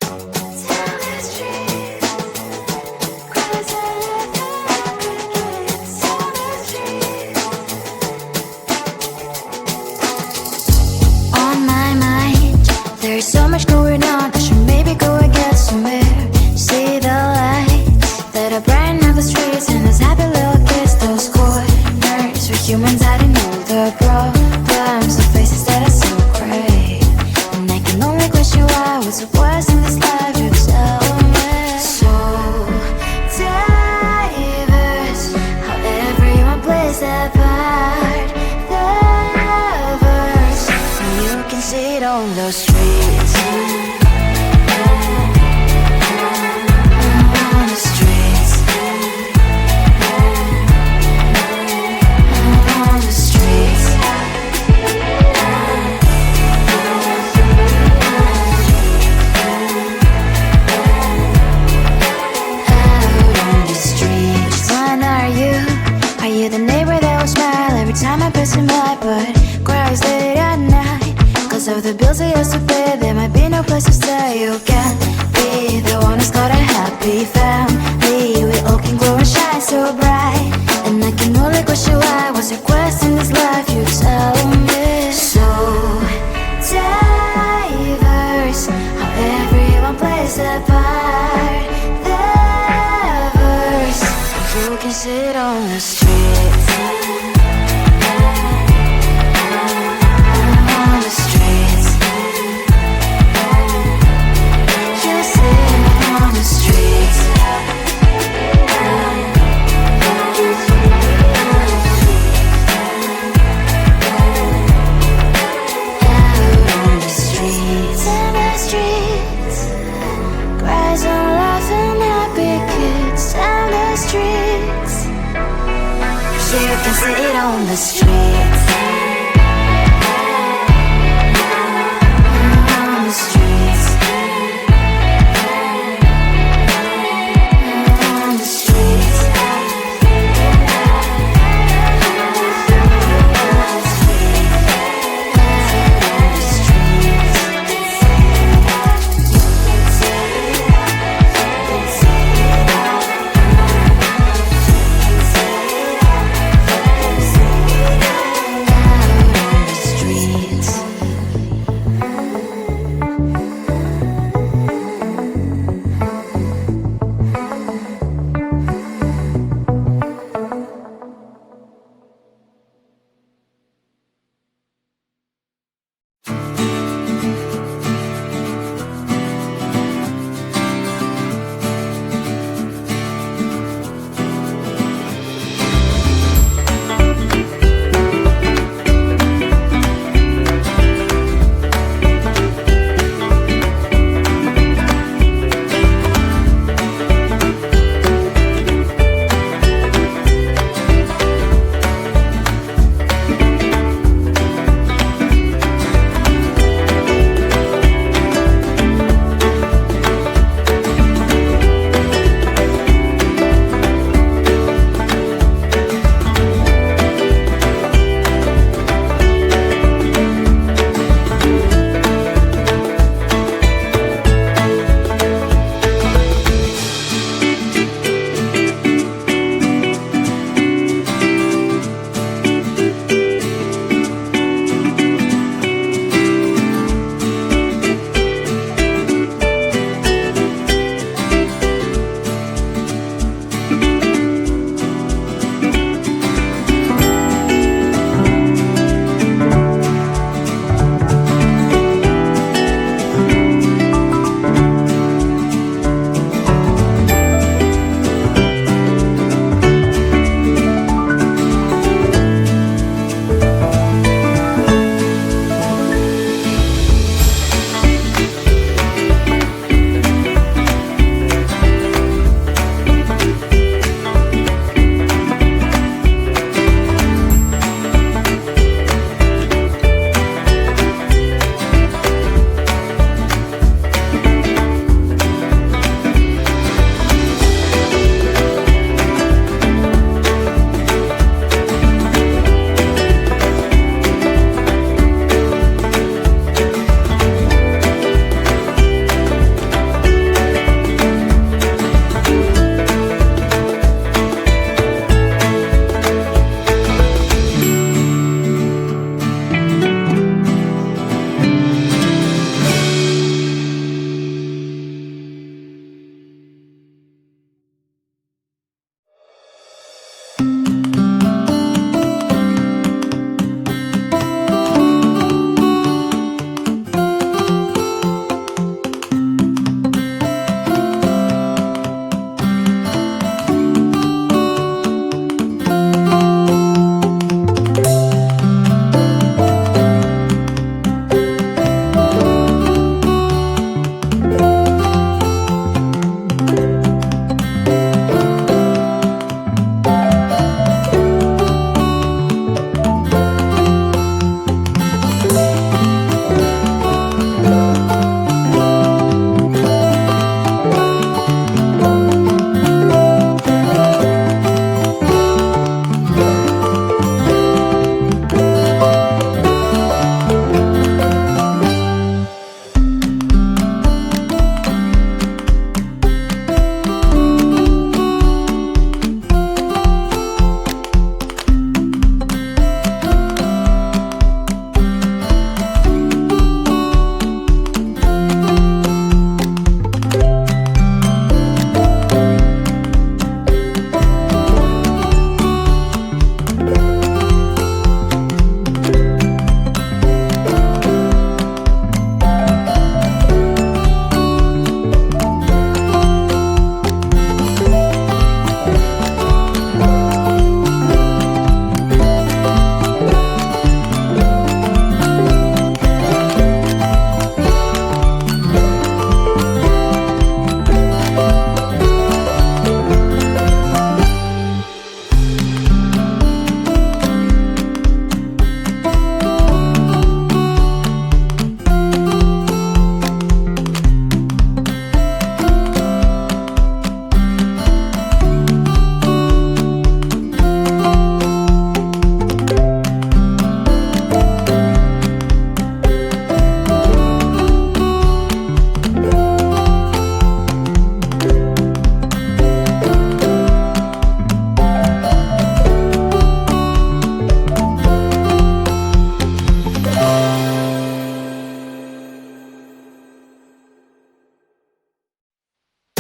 On my mind, there's so much going on. I should maybe go and get somewhere. See the lights that are brighten up the streets, and those happy little kids, those corners where humans hiding all the problems, the faces that are so gray. And I can only question why. What's the worst in this life? You tell me. So diverse, how everyone plays their part. The verse, and you can see it on the streets. On the streets. On the streets. Out on the streets. When are you? Are you the neighbor that will smile every time I pass him by, but cries late at night? Cause of the bills I used to pay, there might be no place to stay. You can't be the one who's got a happy family. We all can glow and shine so bright, and I can only question why. What's your quest in this life? You tell me. So diverse, how everyone plays their part. The verse, you can sit on the streets. On the streets. You sit on the streets. Out on the streets. In the streets. Cries and laughing happy kids. Down the streets. You can sit on the streets. On the streets. On the streets.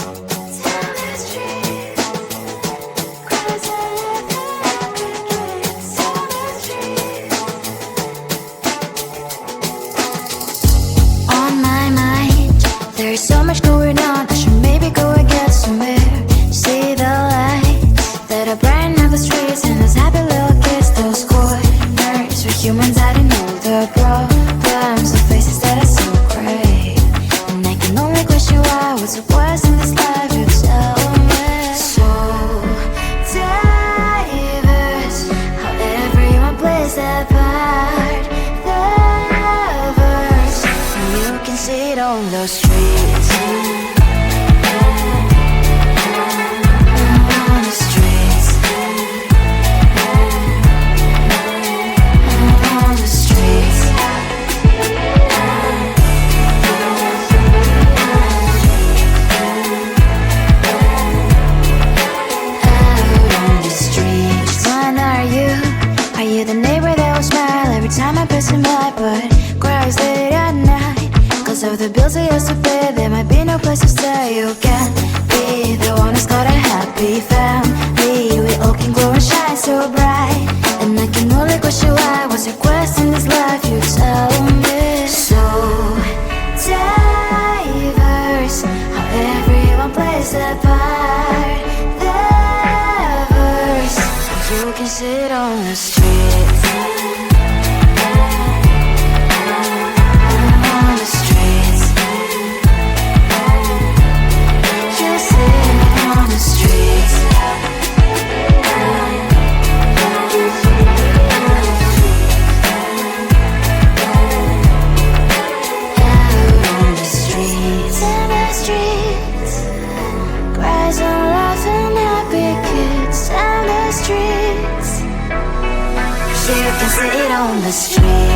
On my mind, there is so much going on. I should maybe go and get some air. See the lights that are brighten up the streets, and those happy little kids, those corners where humans hiding all the problems, the faces that are so great. And I can only question why, what's the worst in this life, you tell me. So diverse, how everyone plays their part. The verse, and you can see it on the streets. On the streets. On the streets. Out on the streets. When are you? Are you the neighbor that will smile every time I pass him by, but cries late at night? Cause of the bills I used to pay, there might be no place to stay. You can't be the one who's got a happy family. We all can glow and shine so bright, and I can only question why, what's your quest in this life, you tell me. So diverse, how everyone plays their part. The verse, you can sit on the streets. On the streets. You sit on the streets. Out on the streets. In the streets. Cries and laughing happy kids. In the streets. You can sit on the streets.